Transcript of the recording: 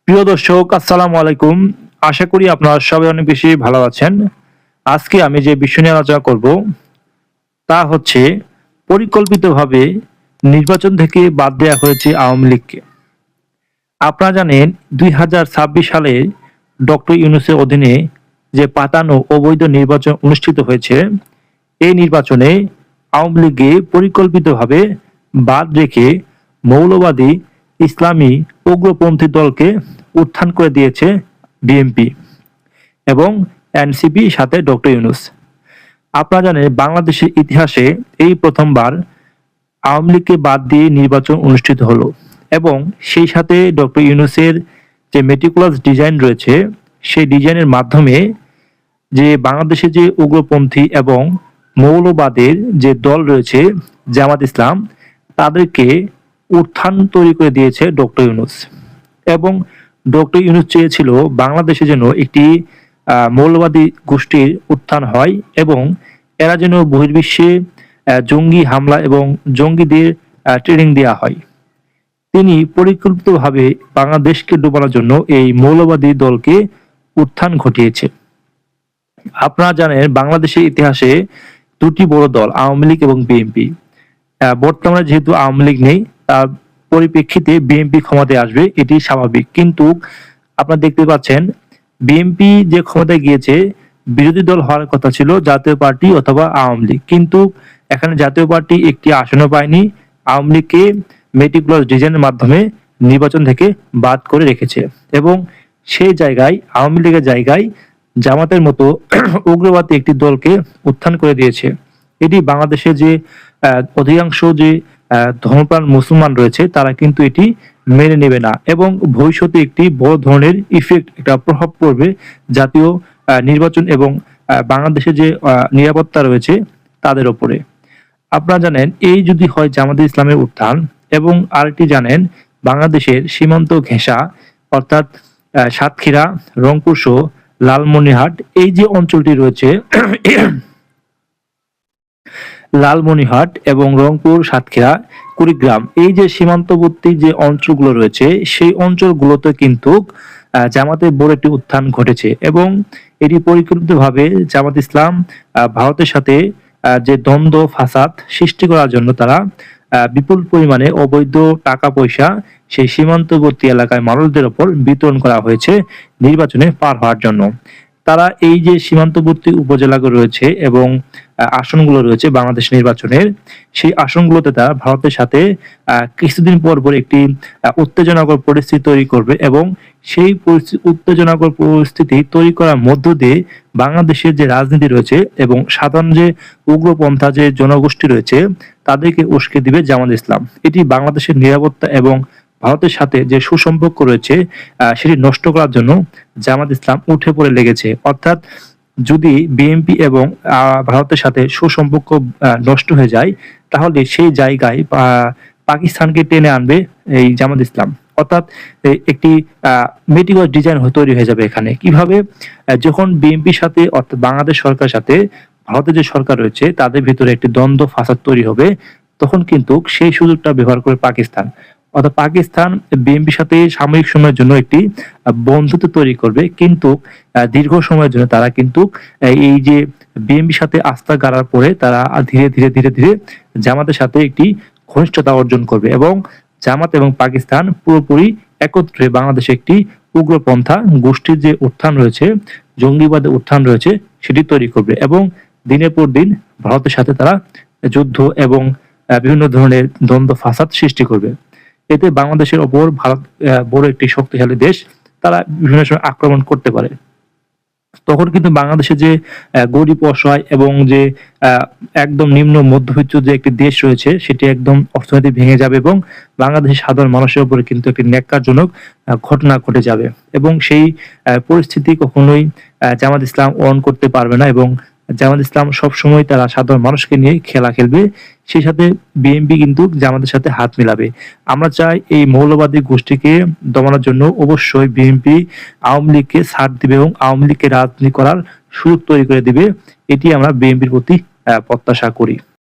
প্রিয় দর্শক, আসসালামু আলাইকুম। আশা করি আপনারা সবাই অনেক বেশি ভালো আছেন। আজকে আমি যে বিষয় নিয়ে আলোচনা করব তা হচ্ছে পরিকল্পিতভাবে নির্বাচন থেকে বাদ দেওয়া হয়েছে আওয়ামী লীগকে। আপনারা জানেন ২০২৬ সালে ডক্টর ইউনূসের অধীনে যে পাতানো অবৈধ নির্বাচন অনুষ্ঠিত হয়েছে, এই নির্বাচনে আওয়ামী লীগকে পরিকল্পিতভাবে বাদ রেখে মৌলবাদী ইসলামী উগ্রপন্থী দলকে উত্থান করে দিয়েছে বিএনপি এবং এনসিপি সাথে ডক্টর ইউনূস। আপনারা জানেন বাংলাদেশের ইতিহাসে এই প্রথমবার আওয়ামী লীগকে বাদ দিয়ে নির্বাচন অনুষ্ঠিত হলো এবং সেই সাথে ডক্টর ইউনূসের যে মেটিকুলাস ডিজাইন রয়েছে, সেই ডিজাইনের মাধ্যমে যে বাংলাদেশে যে উগ্রপন্থী এবং মৌলবাদের যে দল রয়েছে জামাত ইসলাম, তাদেরকে উত্থান তৈরি করে দিয়েছে ডক্টর ইউনূস। এবং ডক্টর ইউনূস চেয়েছিল বাংলাদেশে যেন একটি মৌলবাদী গোষ্ঠীর উত্থান হয় এবং এরা যেন বহির্বিশ্বে জঙ্গি হামলা এবং জঙ্গিদের ট্রেনিং দেওয়া হয়। তিনি পরিকল্পিতভাবে বাংলাদেশকে ডোবানোর জন্য এই মৌলবাদী দলকে উত্থান ঘটিয়েছে। আপনারা জানেন বাংলাদেশের ইতিহাসে দুটি বড় দল আওয়ামী লীগ এবং বিএনপি। বর্তমানে যেহেতু আওয়ামী লীগ নেই, তার পরিপ্রেক্ষিতে বিএনপি ক্ষমতায় আসবে, এটি স্বাভাবিক। কিন্তু আপনারা দেখতে পাচ্ছেন বিএনপি যে ক্ষমতায় গিয়েছে, বিরোধী দল হওয়ার কথা ছিল জাতীয় পার্টি অথবা আওয়ামী লীগ, কিন্তু এখানে জাতীয় পার্টি একটি আসনও পায়নি। আওয়ামী লীগকে মেটিকুলাস ডিজাইনের মাধ্যমে নির্বাচন থেকে বাদ করে রেখেছে এবং সেই জায়গায় আওয়ামী লীগের জায়গায় জামাতের মতো উগ্রবাদী একটি দলকে উত্থান করে দিয়েছে। এটি বাংলাদেশে যে অধিকাংশ যে ধর্মপ্রাণ মুসলমান রয়েছে, তারা কিন্তু এটি মেনে নেবে না এবং ভবিষ্যতে একটি বড় ধরনের ইফেক্ট, একটা প্রভাব পড়বে জাতীয় নির্বাচন এবং বাংলাদেশে যে নিরাপত্তা রয়েছে তাদের ওপরে। আপনারা জানেন এই যদি হয় জামাতে ইসলামের উত্থান, এবং আরেকটি জানেন বাংলাদেশের সীমান্ত ঘেঁষা অর্থাৎ সাতক্ষীরা, রংপুর সহ লালমনিরহাট এই যে অঞ্চলটি রয়েছে লালমনিরহাট এবং রংপুর, সাতক্ষীরা, কুড়িগ্রাম এই যে সীমান্তবর্তী যে অঞ্চলগুলো রয়েছে, সেই অঞ্চলগুলোতে কিন্তু জামাতের বড় একটি উত্থান ঘটেছে এবং এটি পরিকল্পিতভাবে জামাত ইসলাম ভারতের সাথে যে দ্বন্দ্ব ফাসাদ সৃষ্টি করার জন্য তারা বিপুল পরিমাণে অবৈধ টাকা পয়সা সেই সীমান্তবর্তী এলাকায় মানুষদের ওপর বিতরণ করা হয়েছে নির্বাচনে পার হওয়ার জন্য। তারা এই যে সীমান্তবর্তী উপজেলাগুলো রয়েছে এবং আসনগুলো রয়েছে বাংলাদেশ নির্বাচনের, সেই আসনগুলোতে তারা ভারতের সাথে কিছুদিন পর পর একটি উত্তেজনাকর পরিস্থিতি তৈরি করবে এবং সেই উত্তেজনাকর পরিস্থিতি তৈরি করার মধ্য দিয়ে বাংলাদেশের যে রাজনীতি রয়েছে এবং সাধারণ যে উগ্রপন্থা যে জনগোষ্ঠী রয়েছে তাদেরকে উস্কে দিবে জামাত ইসলাম। এটি বাংলাদেশের নিরাপত্তা এবং ভারতের সাথে যে সুসম্পর্ক রয়েছে সেটি নষ্ট করার জন্য জামাত ইসলাম উঠে পড়ে লেগেছে। অর্থাৎ যদি বিএনপি এবং ভারতের সাথে সুসম্পর্ক নষ্ট হয়ে যায়, তাহলে সেই জায়গায় পাকিস্তানকে টেনে আনবে এই জামাত ইসলাম। অর্থাৎ একটি মেটিকুলাস ডিজাইন তৈরি হয়ে যাবে এখানে। কিভাবে? যখন বিএনপির সাথে অর্থাৎ বাংলাদেশ সরকারের সাথে ভারতের যে সরকার রয়েছে তাদের ভিতরে একটি দ্বন্দ্ব ফাসাদ তৈরি হবে, তখন কিন্তু সেই সুযোগটা ব্যবহার করে পাকিস্তান, অর্থাৎ পাকিস্তান বিএনপির সাথে সাময়িক সময়ের জন্য একটি বন্ধুত্ব তৈরি করবে, কিন্তু দীর্ঘ সময়ের জন্য তারা কিন্তু এই যে বিএনপির সাথে আস্থা গাড়ার পরে তারা ধীরে ধীরে ধীরে ধীরে জামাতের সাথে একটি ঘনিষ্ঠতা অর্জন করবে এবং জামাত এবং পাকিস্তান পুরোপুরি একত্রে বাংলাদেশে একটি উগ্রপন্থা গোষ্ঠীর যে উত্থান রয়েছে, জঙ্গিবাদের উত্থান রয়েছে, সেটি তৈরি করবে এবং দিনের পর দিন ভারতের সাথে তারা যুদ্ধ এবং বিভিন্ন ধরনের দ্বন্দ্ব ফাসাদ সৃষ্টি করবে। এতে বাংলাদেশের ওপর ভারত বড় একটি শক্তিশালী দেশ, তারা বিভিন্ন সময় আক্রমণ করতে পারে। তখন কিন্তু বাংলাদেশের যে গরিব অসহায় এবং যে একদম নিম্ন মধ্যবিত্ত যে একটি দেশ রয়েছে, সেটি একদম অর্থনীতি ভেঙে যাবে এবং বাংলাদেশের সাধারণ মানুষের উপরে কিন্তু একটি ন্যাক্কারজনক ঘটনা ঘটে যাবে এবং সেই পরিস্থিতি কখনোই জামাত ইসলাম অন করতে পারবে না এবং জামাত ইসলাম সবসময় তারা সাধারণ মানুষকে নিয়ে খেলা খেলবে। সেই সাথে বিএনপি কিন্তু জামাতের সাথে হাত মিলাবে। আমরা চাই এই মৌলবাদী গোষ্ঠীকে দমানোর জন্য অবশ্যই বিএনপি আওয়ামী লীগকে ছাড় দিবে এবং আওয়ামী লীগকে রাজনীতি করার সুযোগ তৈরি করে দিবে। এটি আমরা বিএনপির প্রতি প্রত্যাশা করি।